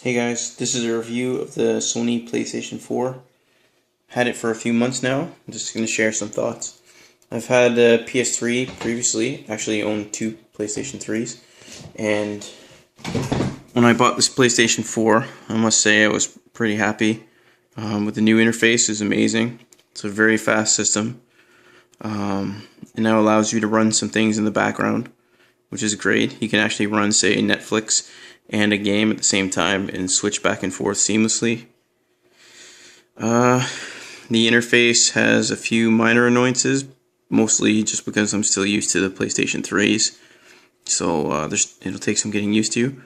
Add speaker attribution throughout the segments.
Speaker 1: Hey guys, this is a review of the Sony PlayStation 4. Had it for a few months now. I'm just going to share some thoughts. I've had a PS3 previously, actually owned two PlayStation 3s, and when I bought this PlayStation 4, I must say I was pretty happy with the new interface. It's amazing. It's a very fast system. It now allows you to run some things in the background, which is great. You can actually run, say, Netflix and a game at the same time and switch back and forth seamlessly. The interface has a few minor annoyances, mostly just because I'm still used to the PlayStation 3s, so it'll take some getting used to.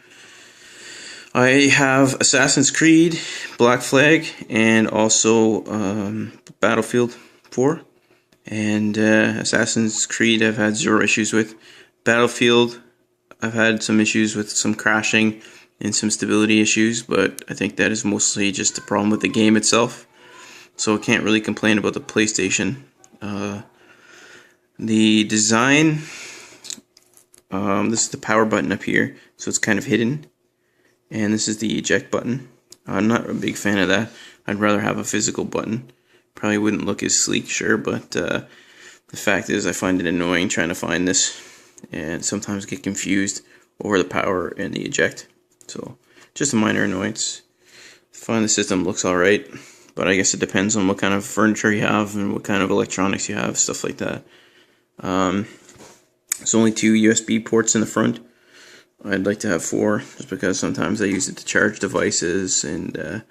Speaker 1: I have Assassin's Creed, Black Flag, and also Battlefield 4. And Assassin's Creed I've had zero issues with. Battlefield, I've had some issues with some crashing and some stability issues, but I think that is mostly just a problem with the game itself. So I can't really complain about the PlayStation. The design, this is the power button up here, so it's kind of hidden. And this is the eject button. I'm not a big fan of that. I'd rather have a physical button. Probably wouldn't look as sleek, sure, but the fact is I find it annoying trying to find this, and sometimes get confused over the power and the eject. So just a minor annoyance. I find the system looks alright, but I guess it depends on what kind of furniture you have and what kind of electronics you have, stuff like that. There's only two USB ports in the front. I'd like to have four, just because sometimes I use it to charge devices, and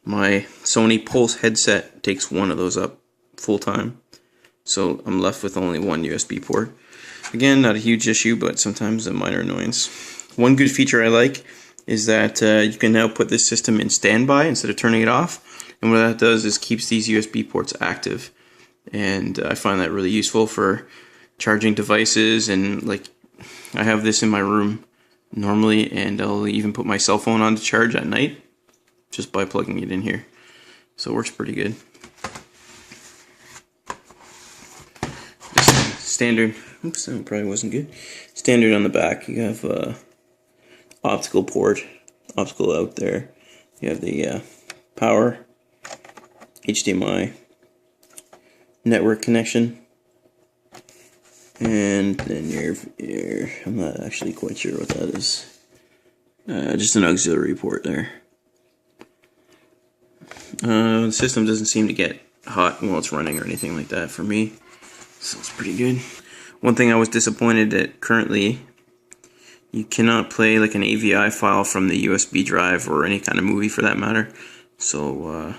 Speaker 1: my Sony Pulse headset takes one of those up full time. So I'm left with only one USB port. Again, not a huge issue, but sometimes a minor annoyance. One good feature I like is that you can now put this system in standby instead of turning it off. And what that does is keeps these USB ports active. And I find that really useful for charging devices. And like, I have this in my room normally, and I'll even put my cell phone on to charge at night just by plugging it in here. So it works pretty good. Standard, oops, that probably wasn't good. Standard on the back, you have optical port, optical out there. You have the power, HDMI, network connection, and then your I'm not actually quite sure what that is. Just an auxiliary port there. The system doesn't seem to get hot while it's running or anything like that for me, so it's pretty good. One thing I was disappointed that currently you cannot play like an AVI file from the USB drive or any kind of movie for that matter, so I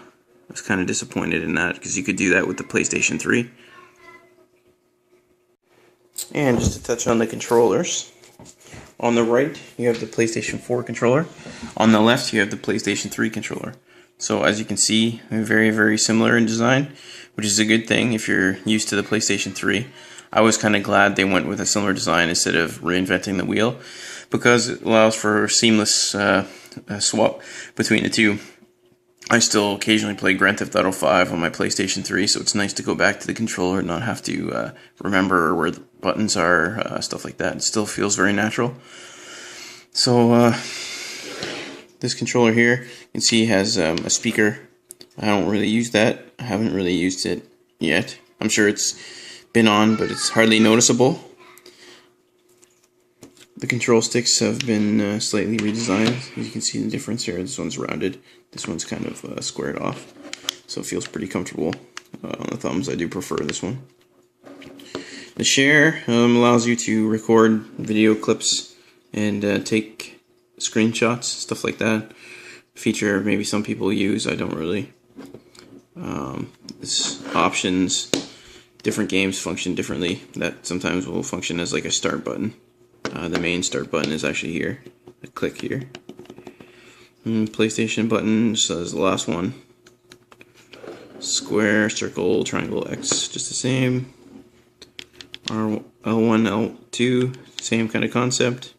Speaker 1: was kind of disappointed in that, because you could do that with the PlayStation 3. And just to touch on the controllers, on the right you have the PlayStation 4 controller, on the left you have the PlayStation 3 controller. So as you can see, they're very, very similar in design, which is a good thing if you're used to the PlayStation 3. I was kind of glad they went with a similar design instead of reinventing the wheel, because it allows for seamless swap between the two. I still occasionally play Grand Theft Auto 5 on my PlayStation 3, so it's nice to go back to the controller and not have to remember where the buttons are, stuff like that. It still feels very natural. So this controller here, you can see has a speaker. I don't really use that. I haven't really used it yet. I'm sure it's been on, but it's hardly noticeable. The control sticks have been slightly redesigned. You can see the difference here. This one's rounded. This one's kind of squared off. So it feels pretty comfortable on the thumbs. I do prefer this one. The share allows you to record video clips and take screenshots, stuff like that. Feature maybe some people use, I don't really. This options, different games function differently. That sometimes will function as like a start button. The main start button is actually here. I click here. PlayStation button, so is the last one. Square, circle, triangle, X, just the same. L1, L2, same kind of concept.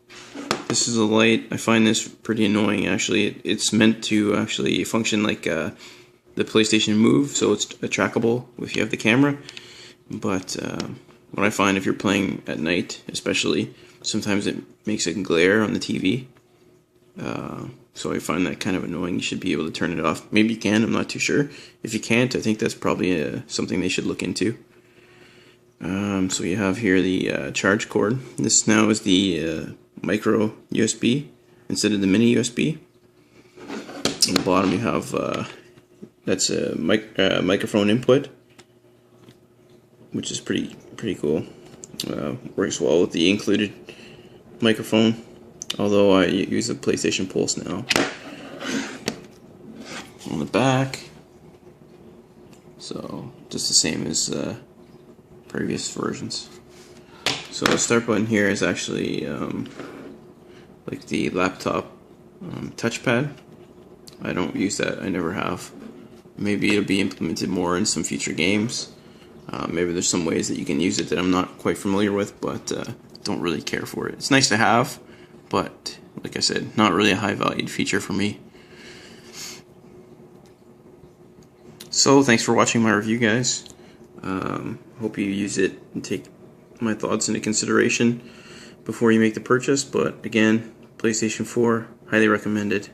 Speaker 1: This is a light. I find this pretty annoying, actually. It's meant to actually function like the PlayStation Move, so it's trackable if you have the camera. But what I find if you're playing at night, especially, sometimes it makes it glare on the TV. So I find that kind of annoying. You should be able to turn it off. Maybe you can, I'm not too sure. If you can't, I think that's probably something they should look into. So you have here the charge cord. This now is the micro USB instead of the mini USB. On the bottom you have that's a microphone input, which is pretty cool. Works well with the included microphone, although I use a PlayStation Pulse now. On the back, so just the same as previous versions. So the start button here is actually like the laptop touchpad. I don't use that, I never have. Maybe it'll be implemented more in some future games. Maybe there's some ways that you can use it that I'm not quite familiar with, but don't really care for it. It's nice to have, but like I said, not really a high valued feature for me. So thanks for watching my review, guys. Hope you use it and take my thoughts into consideration before you make the purchase. But again, PlayStation 4, highly recommended.